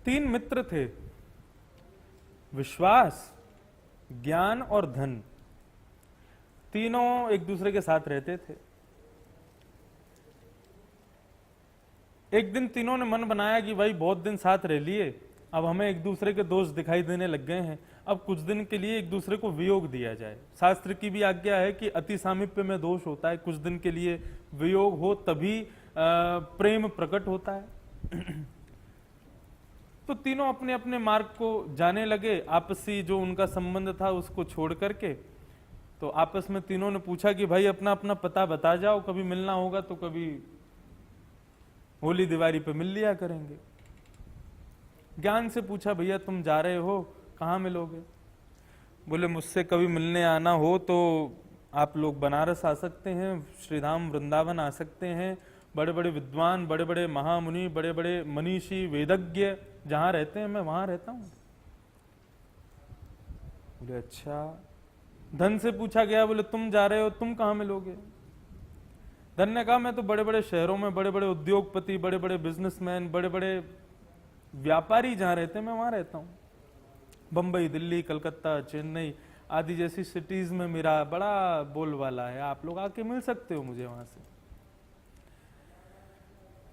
तीन मित्र थे, विश्वास, ज्ञान और धन। तीनों एक दूसरे के साथ रहते थे। एक दिन तीनों ने मन बनाया कि भाई बहुत दिन साथ रह लिए, अब हमें एक दूसरे के दोष दिखाई देने लग गए हैं, अब कुछ दिन के लिए एक दूसरे को वियोग दिया जाए। शास्त्र की भी आज्ञा है कि अति सामीप्य में दोष होता है, कुछ दिन के लिए वियोग हो तभी प्रेम प्रकट होता है। तो तीनों अपने अपने मार्ग को जाने लगे, आपसी जो उनका संबंध था उसको छोड़ करके। तो आपस में तीनों ने पूछा कि भाई अपना अपना पता बता जाओ, कभी मिलना होगा तो कभी होली दिवाली पे मिल लिया करेंगे। ज्ञान से पूछा, भैया तुम जा रहे हो, कहाँ मिलोगे? बोले मुझसे कभी मिलने आना हो तो आप लोग बनारस आ सकते हैं, श्रीधाम वृंदावन आ सकते हैं। बड़े बड़े विद्वान, बड़े बड़े महामुनि, बड़े बड़े मनीषी, वेदज्ञ जहां रहते हैं मैं वहां रहता हूं। बोले अच्छा। धन से पूछा गया, बोले तुम जा रहे हो, तुम कहां मिलोगे? धन ने कहा मैं तो बड़े बड़े शहरों में बड़े बड़े उद्योगपति, बड़े बड़े बिजनेसमैन, बड़े बड़े व्यापारी जहां रहते हैं मैं वहां रहता हूं। बंबई, दिल्ली, कलकत्ता, चेन्नई आदि जैसी सिटीज में मेरा बड़ा बोलबाला है, आप लोग आके मिल सकते हो मुझे वहां से।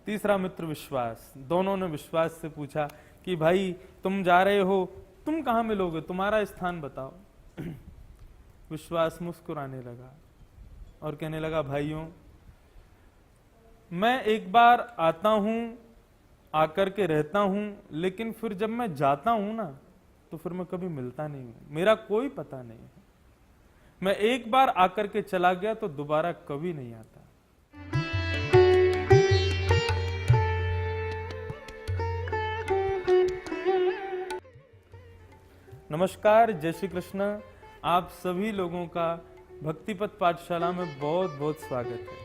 तीसरा मित्र विश्वास, दोनों ने विश्वास से पूछा कि भाई तुम जा रहे हो, तुम कहां मिलोगे, तुम्हारा स्थान बताओ। विश्वास मुस्कुराने लगा और कहने लगा, भाइयों मैं एक बार आता हूं, आकर के रहता हूं, लेकिन फिर जब मैं जाता हूं ना तो फिर मैं कभी मिलता नहीं हूं, मेरा कोई पता नहीं है। मैं एक बार आकर के चला गया तो दोबारा कभी नहीं आता। नमस्कार, जय श्री कृष्ण। आप सभी लोगों का भक्तिपथ पाठशाला में बहुत बहुत स्वागत है।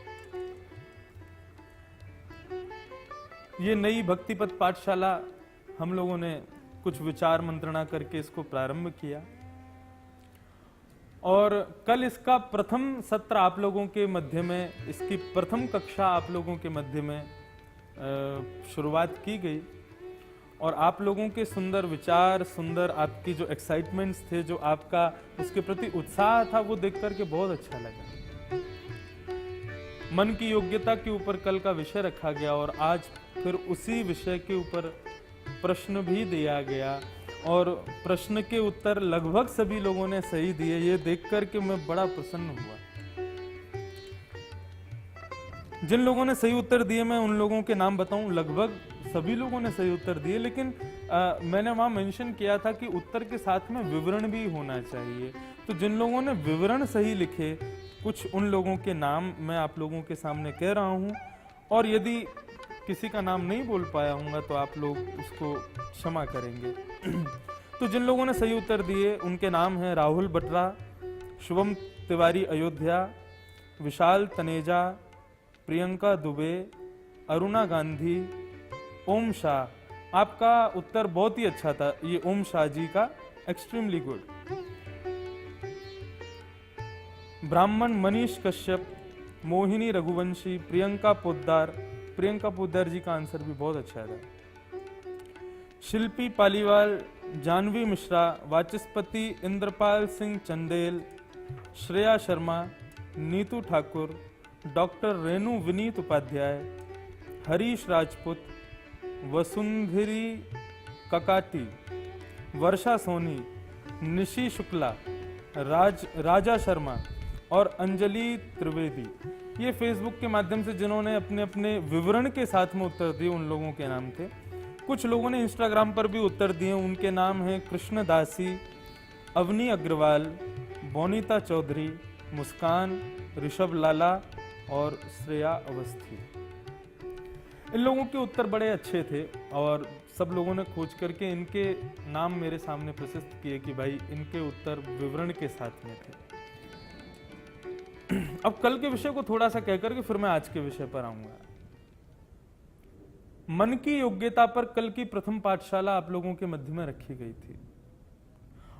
ये नई भक्तिपथ पाठशाला हम लोगों ने कुछ विचार मंत्रणा करके इसको प्रारंभ किया और कल इसका प्रथम सत्र आप लोगों के मध्य में, इसकी प्रथम कक्षा आप लोगों के मध्य में शुरुआत की गई और आप लोगों के सुंदर विचार, सुंदर आपकी जो एक्साइटमेंट्स थे, जो आपका उसके प्रति उत्साह था, वो देख करके बहुत अच्छा लगा। मन की योग्यता के ऊपर कल का विषय रखा गया और आज फिर उसी विषय के ऊपर प्रश्न भी दिया गया और प्रश्न के उत्तर लगभग सभी लोगों ने सही दिए। ये देख करके मैं बड़ा प्रसन्न हुआ। जिन लोगों ने सही उत्तर दिए मैं उन लोगों के नाम बताऊं, लगभग सभी लोगों ने सही उत्तर दिए, लेकिन मैंने वहां मेंशन किया था कि उत्तर के साथ में विवरण भी होना चाहिए। तो जिन लोगों ने विवरण सही लिखे, कुछ उन लोगों के नाम मैं आप लोगों के सामने कह रहा हूं और यदि किसी का नाम नहीं बोल पाया हूँगा तो आप लोग उसको क्षमा करेंगे। तो जिन लोगों ने सही उत्तर दिए उनके नाम हैं राहुल बटरा, शुभम तिवारी अयोध्या, विशाल तनेजा, प्रियंका दुबे, अरुणा गांधी, ओम शाह। आपका उत्तर बहुत ही अच्छा था, ये ओम शाह जी का, एक्सट्रीमली गुड। ब्राह्मण मनीष कश्यप, मोहिनी रघुवंशी, प्रियंका पोद्दार। प्रियंका पोद्दार जी का आंसर भी बहुत अच्छा था। शिल्पी पालीवाल, जानवी मिश्रा, वाचस्पति इंद्रपाल सिंह चंदेल, श्रेया शर्मा, नीतू ठाकुर, डॉक्टर रेणु विनीत उपाध्याय, हरीश राजपूत, वसुंधरी ककाटी, वर्षा सोनी, निशी शुक्ला, राजा शर्मा और अंजलि त्रिवेदी। ये फेसबुक के माध्यम से जिन्होंने अपने अपने विवरण के साथ में उत्तर दिए उन लोगों के नाम थे। कुछ लोगों ने इंस्टाग्राम पर भी उत्तर दिए, उनके नाम हैं कृष्ण दासी, अवनी अग्रवाल, बोनीता चौधरी, मुस्कान, ऋषभ लाला और श्रेया अवस्थी। इन लोगों के उत्तर बड़े अच्छे थे और सब लोगों ने खोज करके इनके नाम मेरे सामने प्रशस्त किए कि भाई इनके उत्तर विवरण के साथ में थे। अब कल के विषय को थोड़ा सा कहकर के फिर मैं आज के विषय पर आऊंगा। मन की योग्यता पर कल की प्रथम पाठशाला आप लोगों के मध्य में रखी गई थी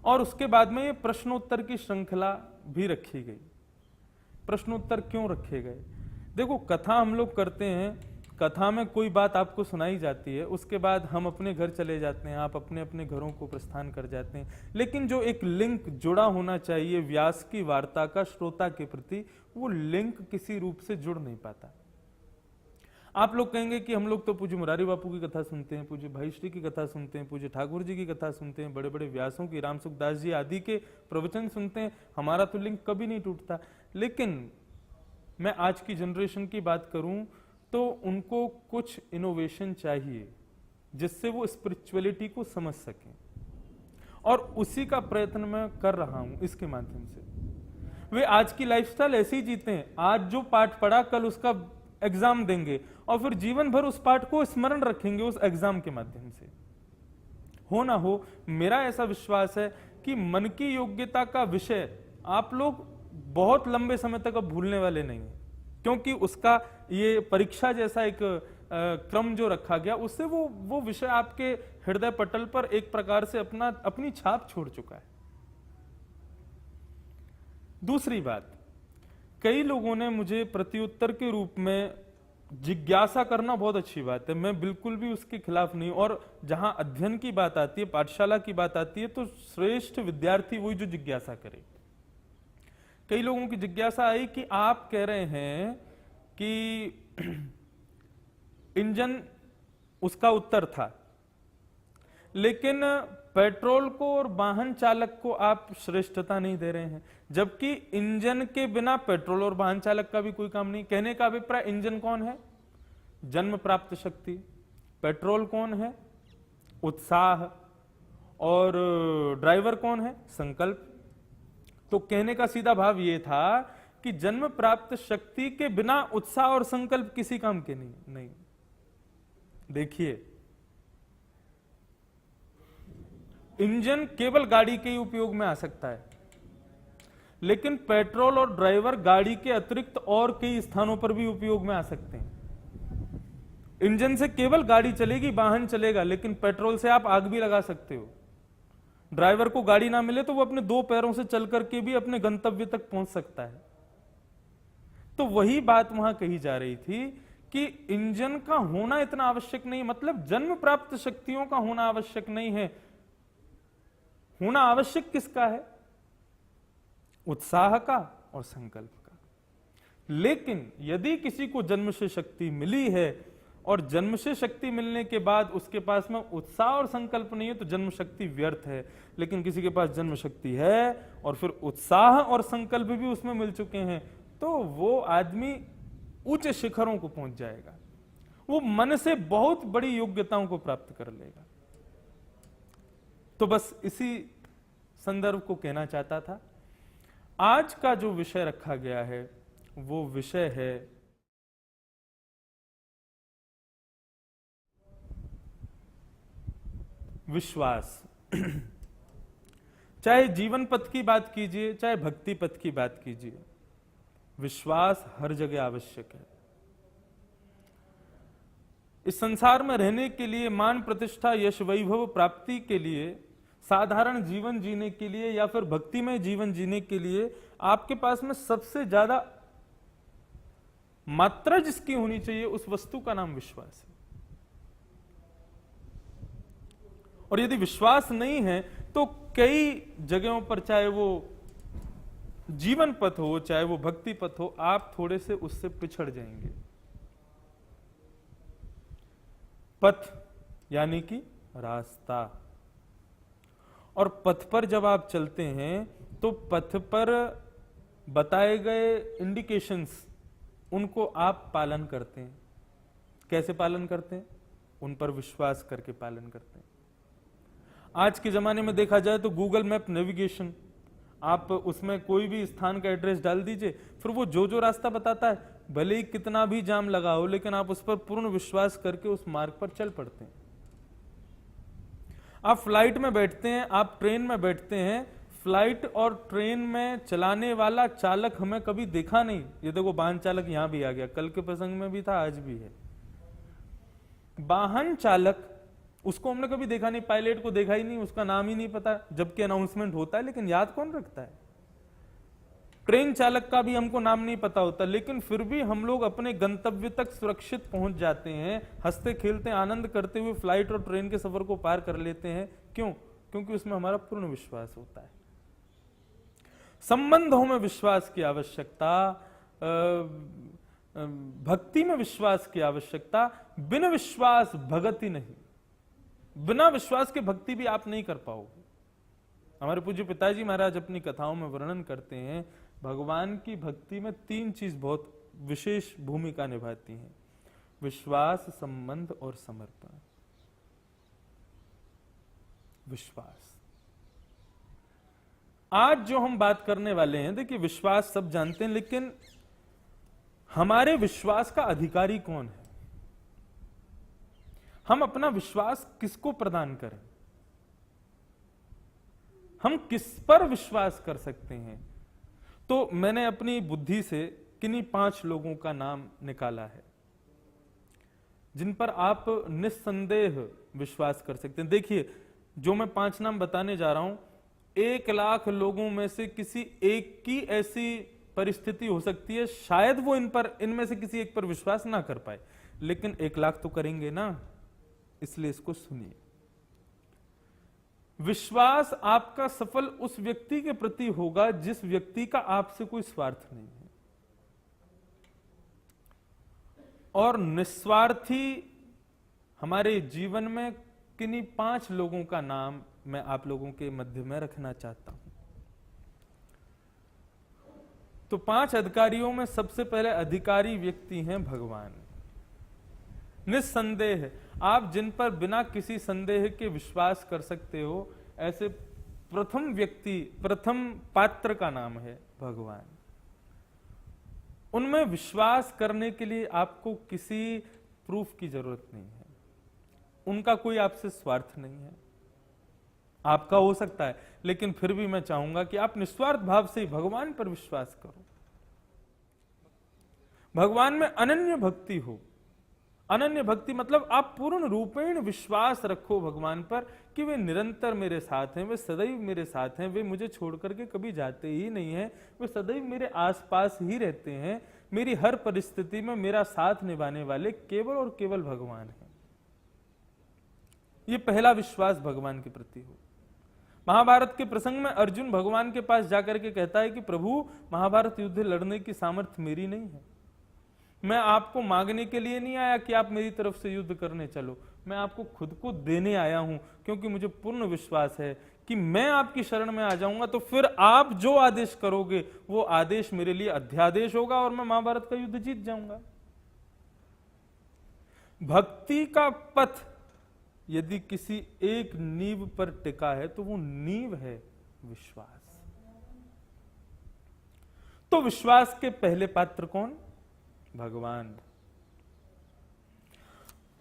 और उसके बाद में ये प्रश्नोत्तर की श्रृंखला भी रखी गई। प्रश्नोत्तर क्यों रखे गए? देखो, कथा हम लोग करते हैं, कथा में कोई बात आपको सुनाई जाती है, उसके बाद हम अपने घर चले जाते हैं, आप अपने अपने घरों को प्रस्थान कर जाते हैं, लेकिन जो एक लिंक जुड़ा होना चाहिए व्यास की वार्ता का श्रोता के प्रति, वो लिंक किसी रूप से जुड़ नहीं पाता। आप लोग कहेंगे कि हम लोग तो पूज्य मुरारी बापू की कथा सुनते हैं, पूज्य भाई श्री की कथा सुनते हैं, पूज्य ठाकुर जी की कथा सुनते हैं, बड़े बड़े व्यासों की, राम सुखदास जी आदि के प्रवचन सुनते हैं, हमारा तो लिंक कभी नहीं टूटता। लेकिन मैं आज की जनरेशन की बात करूं तो उनको कुछ इनोवेशन चाहिए जिससे वो स्पिरिचुअलिटी को समझ सकें, और उसी का प्रयत्न मैं कर रहा हूं इसके माध्यम से। वे आज की लाइफस्टाइल ऐसे ही जीते हैं, आज जो पाठ पढ़ा कल उसका एग्जाम देंगे और फिर जीवन भर उस पाठ को स्मरण रखेंगे उस एग्जाम के माध्यम से। हो ना हो, मेरा ऐसा विश्वास है कि मन की योग्यता का विषय आप लोग बहुत लंबे समय तक अब भूलने वाले नहीं हैं, क्योंकि उसका ये परीक्षा जैसा एक क्रम जो रखा गया, उससे वो विषय आपके हृदय पटल पर एक प्रकार से अपनी छाप छोड़ चुका है। दूसरी बात, कई लोगों ने मुझे प्रत्युत्तर के रूप में, जिज्ञासा करना बहुत अच्छी बात है, मैं बिल्कुल भी उसके खिलाफ नहीं, और जहां अध्ययन की बात आती है, पाठशाला की बात आती है, तो श्रेष्ठ विद्यार्थी वही जो जिज्ञासा करे। कई लोगों की जिज्ञासा आई कि आप कह रहे हैं कि इंजन, उसका उत्तर था, लेकिन पेट्रोल को और वाहन चालक को आप श्रेष्ठता नहीं दे रहे हैं, जबकि इंजन के बिना पेट्रोल और वाहन चालक का भी कोई काम नहीं। कहने का अभिप्राय, इंजन कौन है? जन्म प्राप्त शक्ति। पेट्रोल कौन है? उत्साह। और ड्राइवर कौन है? संकल्प। तो कहने का सीधा भाव यह था कि जन्म प्राप्त शक्ति के बिना उत्साह और संकल्प किसी काम के नहीं। देखिए, इंजन केवल गाड़ी के ही उपयोग में आ सकता है, लेकिन पेट्रोल और ड्राइवर गाड़ी के अतिरिक्त और कई स्थानों पर भी उपयोग में आ सकते हैं। इंजन से केवल गाड़ी चलेगी, वाहन चलेगा, लेकिन पेट्रोल से आप आग भी लगा सकते हो। ड्राइवर को गाड़ी ना मिले तो वो अपने दो पैरों से चल करके भी अपने गंतव्य तक पहुंच सकता है। तो वही बात वहां कही जा रही थी कि इंजन का होना इतना आवश्यक नहीं, मतलब जन्म प्राप्त शक्तियों का होना आवश्यक नहीं है। होना आवश्यक किसका है? उत्साह का और संकल्प का। लेकिन यदि किसी को जन्म से शक्ति मिली है और जन्म से शक्ति मिलने के बाद उसके पास में उत्साह और संकल्प नहीं है, तो जन्म शक्ति व्यर्थ है। लेकिन किसी के पास जन्म शक्ति है और फिर उत्साह और संकल्प भी उसमें मिल चुके हैं, तो वो आदमी उच्च शिखरों को पहुंच जाएगा, वो मन से बहुत बड़ी योग्यताओं को प्राप्त कर लेगा। तो बस इसी संदर्भ को कहना चाहता था। आज का जो विषय रखा गया है वो विषय है विश्वास। चाहे जीवन पथ की बात कीजिए, चाहे भक्ति पथ की बात कीजिए, विश्वास हर जगह आवश्यक है। इस संसार में रहने के लिए, मान प्रतिष्ठा यश वैभव प्राप्ति के लिए, साधारण जीवन जीने के लिए या फिर भक्तिमय जीवन जीने के लिए आपके पास में सबसे ज्यादा मात्रा जिसकी होनी चाहिए, उस वस्तु का नाम विश्वास है। और यदि विश्वास नहीं है तो कई जगहों पर, चाहे वो जीवन पथ हो चाहे वो भक्ति पथ हो, आप थोड़े से उससे पिछड़ जाएंगे। पथ यानी कि रास्ता, और पथ पर जब आप चलते हैं तो पथ पर बताए गए इंडिकेशंस, उनको आप पालन करते हैं। कैसे पालन करते हैं? उन पर विश्वास करके पालन करते हैं। आज के जमाने में देखा जाए तो गूगल मैप नेविगेशन, आप उसमें कोई भी स्थान का एड्रेस डाल दीजिए, फिर वो जो रास्ता बताता है, भले ही कितना भी जाम लगा हो, लेकिन आप उस पर पूर्ण विश्वास करके उस मार्ग पर चल पड़ते हैं। आप फ्लाइट में बैठते हैं, आप ट्रेन में बैठते हैं, फ्लाइट और ट्रेन में चलाने वाला चालक हमें कभी देखा नहीं। ये देखो, वाहन चालक यहां भी आ गया, कल के प्रसंग में भी था, आज भी है। वाहन चालक, उसको हमने कभी देखा नहीं, पायलट को देखा ही नहीं, उसका नाम ही नहीं पता, जबकि अनाउंसमेंट होता है, लेकिन याद कौन रखता है? ट्रेन चालक का भी हमको नाम नहीं पता होता, लेकिन फिर भी हम लोग अपने गंतव्य तक सुरक्षित पहुंच जाते हैं, हंसते खेलते आनंद करते हुए फ्लाइट और ट्रेन के सफर को पार कर लेते हैं। क्यों? क्योंकि उसमें हमारा पूर्ण विश्वास होता है। संबंधों में विश्वास की आवश्यकता, भक्ति में विश्वास की आवश्यकता। बिना विश्वास भगति नहीं, बिना विश्वास के भक्ति भी आप नहीं कर पाओगे। हमारे पूज्य पिताजी महाराज अपनी कथाओं में वर्णन करते हैं, भगवान की भक्ति में 3 चीज बहुत विशेष भूमिका निभाती हैं: विश्वास, संबंध और समर्पण। विश्वास, आज जो हम बात करने वाले हैं, देखिए विश्वास सब जानते हैं, लेकिन हमारे विश्वास का अधिकारी कौन है? हम अपना विश्वास किसको प्रदान करें? हम किस पर विश्वास कर सकते हैं? तो मैंने अपनी बुद्धि से किन्हीं 5 लोगों का नाम निकाला है जिन पर आप निस्संदेह विश्वास कर सकते हैं। देखिए, जो मैं 5 नाम बताने जा रहा हूं, 1 लाख लोगों में से किसी एक की ऐसी परिस्थिति हो सकती है, शायद वो इनमें से किसी एक पर विश्वास ना कर पाए, लेकिन 1 लाख तो करेंगे ना। इसलिए इसको सुनिए। विश्वास आपका सफल उस व्यक्ति के प्रति होगा जिस व्यक्ति का आपसे कोई स्वार्थ नहीं है, और निस्वार्थी हमारे जीवन में किन्हीं 5 लोगों का नाम मैं आप लोगों के मध्य में रखना चाहता हूं। तो 5 अधिकारियों में सबसे पहले अधिकारी व्यक्ति हैं भगवान। निस्संदेह आप जिन पर बिना किसी संदेह के विश्वास कर सकते हो, ऐसे प्रथम व्यक्ति, प्रथम पात्र का नाम है भगवान। उनमें विश्वास करने के लिए आपको किसी प्रूफ की जरूरत नहीं है, उनका कोई आपसे स्वार्थ नहीं है। आपका हो सकता है, लेकिन फिर भी मैं चाहूंगा कि आप निस्वार्थ भाव से ही भगवान पर विश्वास करो। भगवान में अनन्य भक्ति हो। अनन्य भक्ति मतलब आप पूर्ण रूपेण विश्वास रखो भगवान पर कि वे निरंतर मेरे साथ हैं, वे सदैव मेरे साथ हैं, वे मुझे छोड़ करके कभी जाते ही नहीं हैं, वे सदैव मेरे आसपास ही रहते हैं, मेरी हर परिस्थिति में मेरा साथ निभाने वाले केवल और केवल भगवान हैं। ये पहला विश्वास भगवान के प्रति हो। महाभारत के प्रसंग में अर्जुन भगवान के पास जाकर के कहता है कि प्रभु, महाभारत युद्ध लड़ने की सामर्थ्य मेरी नहीं है, मैं आपको मांगने के लिए नहीं आया कि आप मेरी तरफ से युद्ध करने चलो, मैं आपको खुद को देने आया हूं, क्योंकि मुझे पूर्ण विश्वास है कि मैं आपकी शरण में आ जाऊंगा तो फिर आप जो आदेश करोगे वो आदेश मेरे लिए अध्यादेश होगा और मैं महाभारत का युद्ध जीत जाऊंगा। भक्ति का पथ यदि किसी एक नींव पर टिका है तो वो नींव है विश्वास। तो विश्वास के पहले पात्र कौन? भगवान।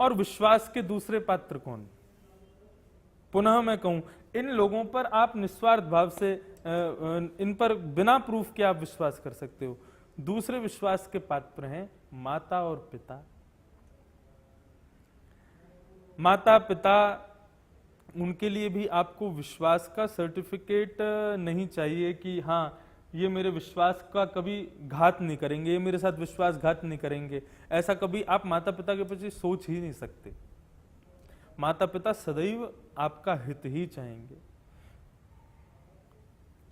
और विश्वास के दूसरे पात्र कौन? पुनः मैं कहूं, इन लोगों पर आप निस्वार्थ भाव से इन पर बिना प्रूफ के आप विश्वास कर सकते हो। दूसरे विश्वास के पात्र हैं माता और पिता। माता पिता, उनके लिए भी आपको विश्वास का सर्टिफिकेट नहीं चाहिए कि हाँ ये मेरे विश्वास का कभी घात नहीं करेंगे, ये मेरे साथ विश्वासघात नहीं करेंगे। ऐसा कभी आप माता पिता के प्रति सोच ही नहीं सकते। माता पिता सदैव आपका हित ही चाहेंगे।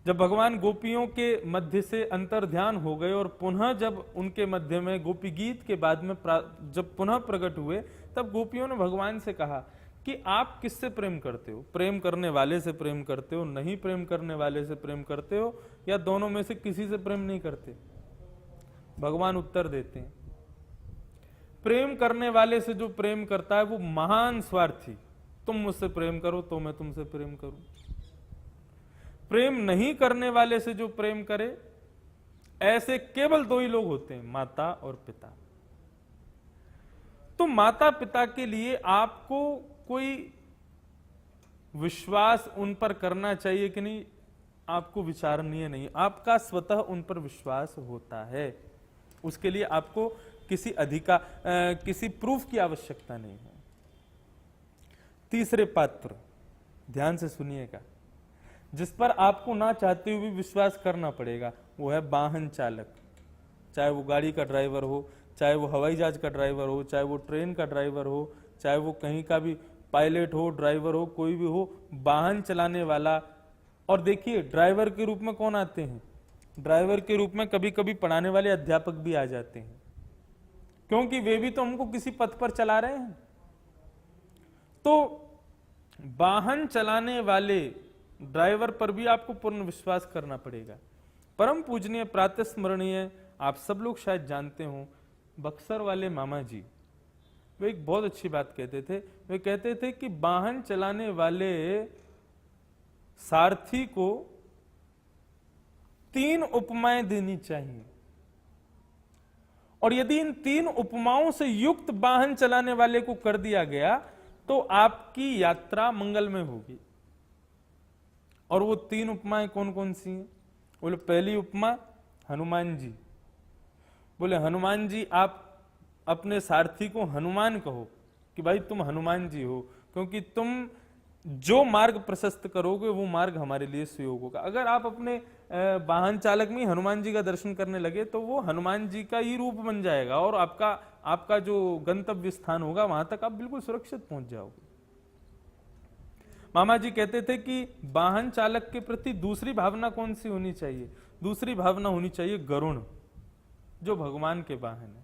जब भगवान गोपियों के मध्य से अंतर्ध्यान हो गए और पुनः जब उनके मध्य में गोपी गीत के बाद में जब पुनः प्रकट हुए, तब गोपियों ने भगवान से कहा कि आप किससे प्रेम करते हो? प्रेम करने वाले से प्रेम करते हो, नहीं प्रेम करने वाले से प्रेम करते हो, या दोनों में से किसी से प्रेम नहीं करते? भगवान उत्तर देते हैं, प्रेम करने वाले से जो प्रेम करता है वो महान स्वार्थी। तुम मुझसे प्रेम करो तो मैं तुमसे प्रेम करूं। प्रेम नहीं करने वाले से जो प्रेम करे, ऐसे केवल 2 ही लोग होते हैं, माता और पिता। तो माता पिता के लिए आपको कोई विश्वास उन पर करना चाहिए कि नहीं, आपको विचारणीय नहीं, आपका स्वतः उन पर विश्वास होता है। उसके लिए आपको किसी प्रूफ की आवश्यकता नहीं है। तीसरे पात्र, ध्यान से सुनिएगा, जिस पर आपको ना चाहते हुए विश्वास करना पड़ेगा, वो है वाहन चालक। चाहे वो गाड़ी का ड्राइवर हो, चाहे वो हवाई जहाज का ड्राइवर हो, चाहे वो ट्रेन का ड्राइवर हो, चाहे वो कहीं का भी पायलट हो, ड्राइवर हो, कोई भी हो, वाहन चलाने वाला। और देखिए ड्राइवर के रूप में कौन आते हैं? ड्राइवर के रूप में कभी कभी पढ़ाने वाले अध्यापक भी आ जाते हैं, क्योंकि वे भी तो हमको किसी पथ पर चला रहे हैं। तो वाहन चलाने वाले ड्राइवर पर भी आपको पूर्ण विश्वास करना पड़ेगा। परम पूजनीय प्रातः स्मरणीय, आप सब लोग शायद जानते हो, बक्सर वाले मामा जी, वे एक बहुत अच्छी बात कहते थे। वे कहते थे कि वाहन चलाने वाले सारथी को 3 उपमाएं देनी चाहिए, और यदि इन 3 उपमाओं से युक्त वाहन चलाने वाले को कर दिया गया तो आपकी यात्रा मंगलमय होगी। और वो 3 उपमाएं कौन कौन सी हैं? बोले पहली उपमा हनुमान जी। बोले हनुमान जी, आप अपने सारथी को हनुमान कहो कि भाई तुम हनुमान जी हो, क्योंकि तुम जो मार्ग प्रशस्त करोगे वो मार्ग हमारे लिए सुयोग होगा। अगर आप अपने वाहन चालक में हनुमान जी का दर्शन करने लगे तो वो हनुमान जी का ही रूप बन जाएगा, और आपका जो गंतव्य स्थान होगा वहां तक आप बिल्कुल सुरक्षित पहुंच जाओगे। मामा जी कहते थे कि वाहन चालक के प्रति दूसरी भावना कौन सी होनी चाहिए? दूसरी भावना होनी चाहिए गरुण, जो भगवान के वाहन है।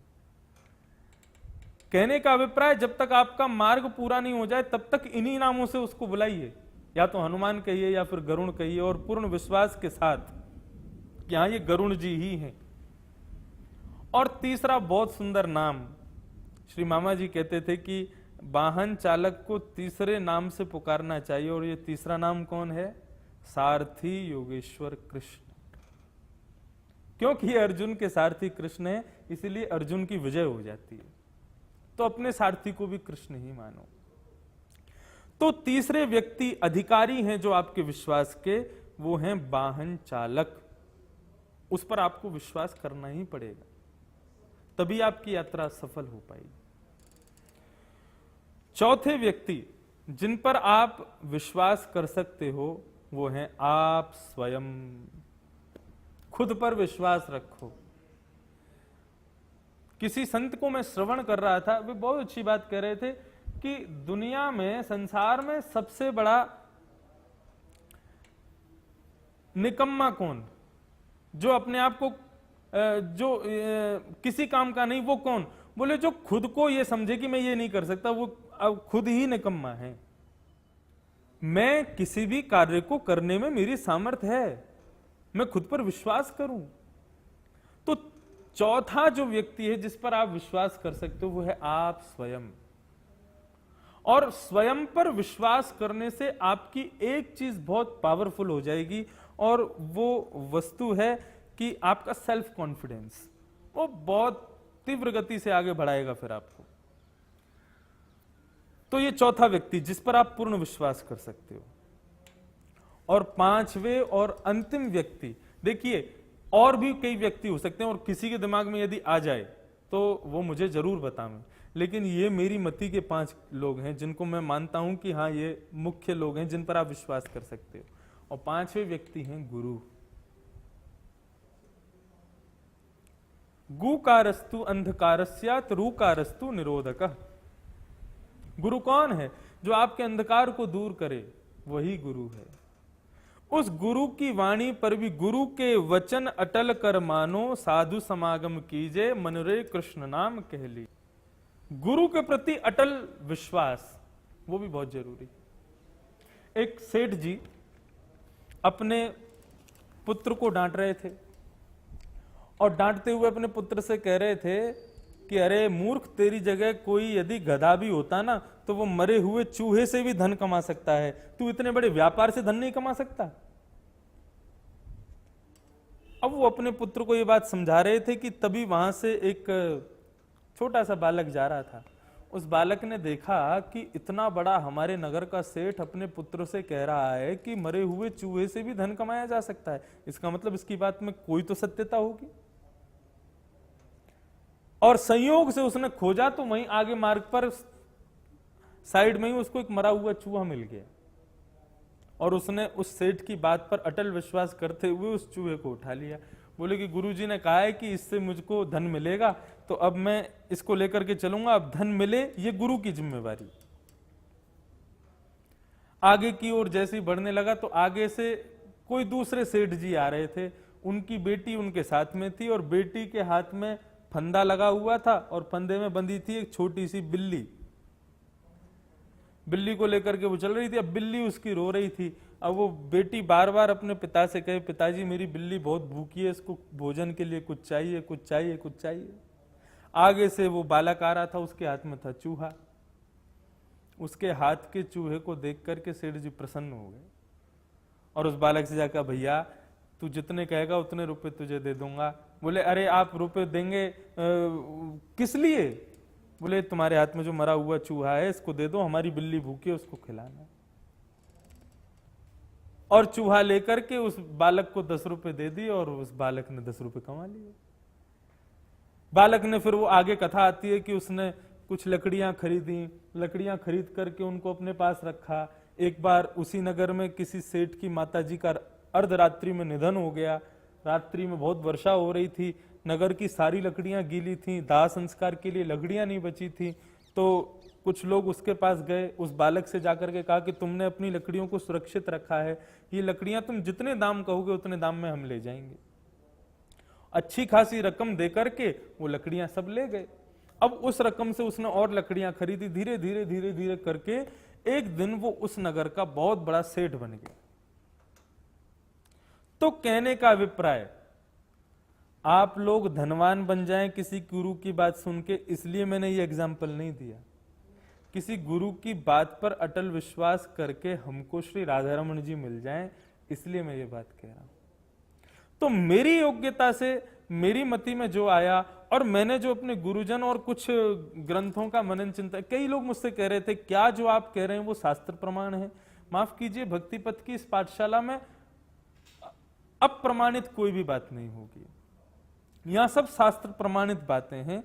कहने का अभिप्राय, जब तक आपका मार्ग पूरा नहीं हो जाए तब तक इन्हीं नामों से उसको बुलाइए, या तो हनुमान कहिए या फिर गरुण कहिए, और पूर्ण विश्वास के साथ कि हाँ ये गरुण जी ही हैं। और तीसरा बहुत सुंदर नाम, श्री मामा जी कहते थे कि वाहन चालक को तीसरे नाम से पुकारना चाहिए, और ये तीसरा नाम कौन है? सारथी योगेश्वर कृष्ण। क्योंकि अर्जुन के सारथी कृष्ण है, इसलिए अर्जुन की विजय हो जाती है। तो अपने सारथी को भी कृष्ण ही मानो। तो तीसरे व्यक्ति अधिकारी हैं जो आपके विश्वास के, वो हैं वाहन चालक। उस पर आपको विश्वास करना ही पड़ेगा, तभी आपकी यात्रा सफल हो पाएगी। चौथे व्यक्ति जिन पर आप विश्वास कर सकते हो वो हैं आप स्वयं। खुद पर विश्वास रखो। किसी संत को मैं श्रवण कर रहा था, वे बहुत अच्छी बात कह रहे थे कि दुनिया में, संसार में सबसे बड़ा निकम्मा कौन? जो अपने आप को जो किसी काम का नहीं, वो कौन? बोले जो खुद को ये समझे कि मैं ये नहीं कर सकता, वो अब खुद ही निकम्मा है। मैं किसी भी कार्य को करने में मेरी सामर्थ्य है, मैं खुद पर विश्वास करूं। तो चौथा जो व्यक्ति है जिस पर आप विश्वास कर सकते हो वो है आप स्वयं। और स्वयं पर विश्वास करने से आपकी एक चीज बहुत पावरफुल हो जाएगी, और वो वस्तु है कि आपका सेल्फ कॉन्फिडेंस। वो बहुत तीव्र गति से आगे बढ़ाएगा फिर आपको। तो ये चौथा व्यक्ति जिस पर आप पूर्ण विश्वास कर सकते हो। और पांचवें और अंतिम व्यक्ति, देखिए और भी कई व्यक्ति हो सकते हैं, और किसी के दिमाग में यदि आ जाए तो वो मुझे जरूर बताएं, लेकिन ये मेरी मति के 5 लोग हैं जिनको मैं मानता हूं कि हाँ ये मुख्य लोग हैं जिन पर आप विश्वास कर सकते हो। और पांचवें व्यक्ति हैं गुरु। गुकारस्तु अंधकारस्यात् रूकारस्तु निरोधकः। गुरु कौन है? जो आपके अंधकार को दूर करे, वही गुरु है। उस गुरु की वाणी पर भी, गुरु के वचन अटल कर मानो, साधु समागम कीजे, मन रे कृष्ण नाम कह ली। गुरु के प्रति अटल विश्वास, वो भी बहुत जरूरी। एक सेठ जी अपने पुत्र को डांट रहे थे, और डांटते हुए अपने पुत्र से कह रहे थे कि अरे मूर्ख, तेरी जगह कोई यदि गधा भी होता ना तो वो मरे हुए चूहे से भी धन कमा सकता है, तू इतने बड़े व्यापार से धन नहीं कमा सकता। अब वो अपने पुत्र को ये बात समझा रहे थे कि तभी वहां से एक छोटा सा बालक जा रहा था। उस बालक ने देखा कि इतना बड़ा हमारे नगर का सेठ अपने पुत्र से कह रहा है कि मरे हुए चूहे से भी धन कमाया जा सकता है, इसका मतलब इसकी बात में कोई तो सत्यता होगी। और संयोग से उसने खोजा तो वहीं आगे मार्ग पर साइड में ही उसको एक मरा हुआ चूहा मिल गया, और उसने उस सेठ की बात पर अटल विश्वास करते हुए उस चूहे को उठा लिया। बोले कि गुरुजी ने कहा है कि इससे मुझको धन मिलेगा, तो अब मैं इसको लेकर के चलूंगा, अब धन मिले ये गुरु की जिम्मेवारी। आगे की ओर जैसे ही बढ़ने लगा तो आगे से कोई दूसरे सेठ जी आ रहे थे, उनकी बेटी उनके साथ में थी और बेटी के हाथ में फंदा लगा हुआ था और फंदे में बंधी थी एक छोटी सी बिल्ली। बिल्ली को लेकर के वो चल रही थी, अब बिल्ली उसकी रो रही थी। अब वो बेटी बार बार अपने पिता से कहे, पिताजी मेरी बिल्ली बहुत भूखी है, इसको भोजन के लिए कुछ चाहिए, कुछ चाहिए, कुछ चाहिए। आगे से वो बालक आ रहा था, उसके हाथ में था चूहा। उसके हाथ के चूहे को देख करके सेठ जी प्रसन्न हो गए और उस बालक से जाकर, भैया तू जितने कहेगा उतने रुपए तुझे दे दूंगा। बोले अरे आप रुपए देंगे किस लिए? बोले तुम्हारे हाथ में जो मरा हुआ चूहा है इसको दे दो, हमारी बिल्ली भूखी है उसको खिलाना। और चूहा लेकर के उस बालक को 10 रुपए दे दिए और उस बालक ने 10 रुपए कमा लिए। बालक ने फिर वो आगे कथा आती है कि उसने कुछ लकड़ियां खरीदी, लकड़ियां खरीद करके उनको अपने पास रखा। एक बार उसी नगर में किसी सेठ की माताजी का अर्धरात्रि में निधन हो गया। रात्रि में बहुत वर्षा हो रही थी, नगर की सारी लकड़ियां गीली थी, दाह संस्कार के लिए लकड़ियां नहीं बची थी। तो कुछ लोग उसके पास गए, उस बालक से जाकर के कहा कि तुमने अपनी लकड़ियों को सुरक्षित रखा है, ये लकड़ियां तुम जितने दाम कहोगे उतने दाम में हम ले जाएंगे। अच्छी खासी रकम देकर के वो लकड़ियां सब ले गए। अब उस रकम से उसने और लकड़ियां खरीदी। धीरे धीरे धीरे धीरे करके एक दिन वो उस नगर का बहुत बड़ा सेठ बन गया। तो कहने का अभिप्राय, आप लोग धनवान बन जाएं किसी गुरु की बात सुन के, इसलिए मैंने ये एग्जाम्पल नहीं दिया। किसी गुरु की बात पर अटल विश्वास करके हमको श्री राधा रमन जी मिल जाएं, इसलिए मैं ये बात कह रहा हूं। तो मेरी योग्यता से, मेरी मति में जो आया और मैंने जो अपने गुरुजन और कुछ ग्रंथों का मनन चिंतन, कई लोग मुझसे कह रहे थे क्या जो आप कह रहे हैं वो शास्त्र प्रमाण है? माफ कीजिए, भक्ति पथ की इस पाठशाला में अप्रमाणित कोई भी बात नहीं होगी। यहां सब शास्त्र प्रमाणित बातें हैं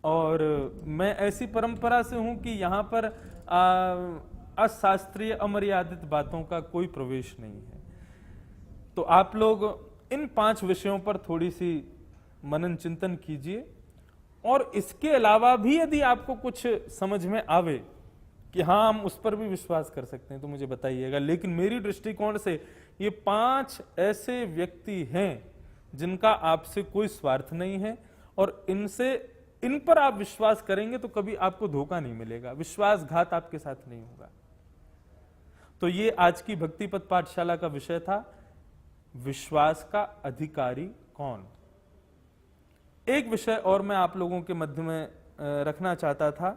और मैं ऐसी परंपरा से हूं कि यहां पर अशास्त्रीय अमर्यादित बातों का कोई प्रवेश नहीं है। तो आप लोग इन 5 विषयों पर थोड़ी सी मनन चिंतन कीजिए और इसके अलावा भी यदि आपको कुछ समझ में आवे कि हाँ हम उस पर भी विश्वास कर सकते हैं तो मुझे बताइएगा। लेकिन मेरी दृष्टिकोण से ये 5 ऐसे व्यक्ति हैं जिनका आपसे कोई स्वार्थ नहीं है और इन पर आप विश्वास करेंगे तो कभी आपको धोखा नहीं मिलेगा, विश्वासघात आपके साथ नहीं होगा। तो ये आज की भक्ति पथ पाठशाला का विषय था, विश्वास का अधिकारी कौन। एक विषय और मैं आप लोगों के मध्य में रखना चाहता था।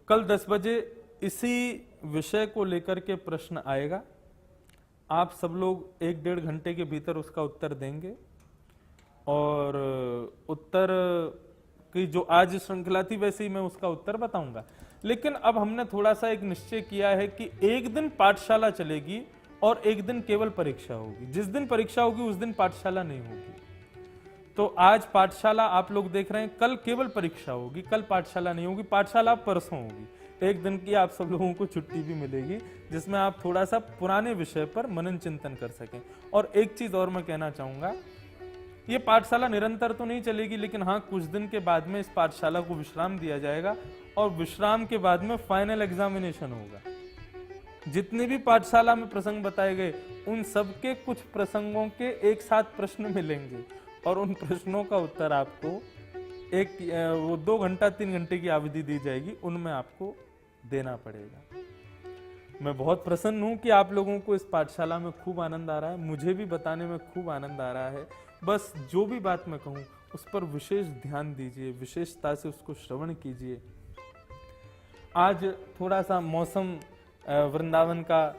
कल 10 बजे इसी विषय को लेकर के प्रश्न आएगा। आप सब लोग 1-1.5 घंटे के भीतर उसका उत्तर देंगे और उत्तर की जो आज श्रृंखला थी वैसे ही मैं उसका उत्तर बताऊंगा। लेकिन अब हमने थोड़ा सा एक निश्चय किया है कि एक दिन पाठशाला चलेगी और एक दिन केवल परीक्षा होगी। जिस दिन परीक्षा होगी उस दिन पाठशाला नहीं होगी। तो आज पाठशाला आप लोग देख रहे हैं, कल केवल परीक्षा होगी, कल पाठशाला नहीं होगी। पाठशाला परसों होगी, एक दिन की आप सब लोगों को छुट्टी भी मिलेगी जिसमें आप थोड़ा सा पुराने विषय पर मनन चिंतन कर सकें। और एक चीज और मैं कहना चाहूंगा, ये पाठशाला निरंतर तो नहीं चलेगी, लेकिन हाँ कुछ दिन के बाद में इस पाठशाला को विश्राम दिया जाएगा और विश्राम के बाद में फाइनल एग्जामिनेशन होगा। जितने भी पाठशाला में प्रसंग बताए गए उन सबके कुछ प्रसंगों के एक साथ प्रश्न मिलेंगे और उन प्रश्नों का उत्तर आपको वो 2 घंटा 3 घंटे की अवधि दी जाएगी, उनमें आपको देना पड़ेगा। मैं बहुत प्रसन्न हूं कि आप लोगों को इस पाठशाला में खूब आनंद आ रहा है, मुझे भी बताने में खूब आनंद आ रहा है। बस जो भी बात मैं कहूं उस पर विशेष ध्यान दीजिए, विशेषता से उसको श्रवण कीजिए। आज थोड़ा सा मौसम वृंदावन का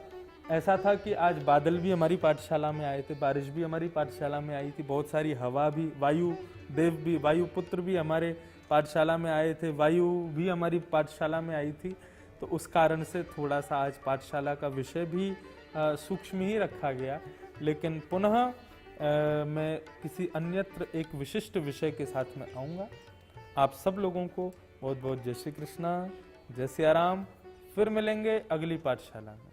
ऐसा था कि आज बादल भी हमारी पाठशाला में आए थे, बारिश भी हमारी पाठशाला में आई थी, बहुत सारी हवा भी, वायु देव भी, वायु पुत्र भी हमारे पाठशाला में आए थे, वायु भी हमारी पाठशाला में आई थी। तो उस कारण से थोड़ा सा आज पाठशाला का विषय भी सूक्ष्म ही रखा गया। लेकिन पुनः मैं किसी अन्यत्र एक विशिष्ट विषय के साथ में आऊँगा। आप सब लोगों को बहुत बहुत जय श्री कृष्णा, जय सिया राम। फिर मिलेंगे अगली पाठशाला में।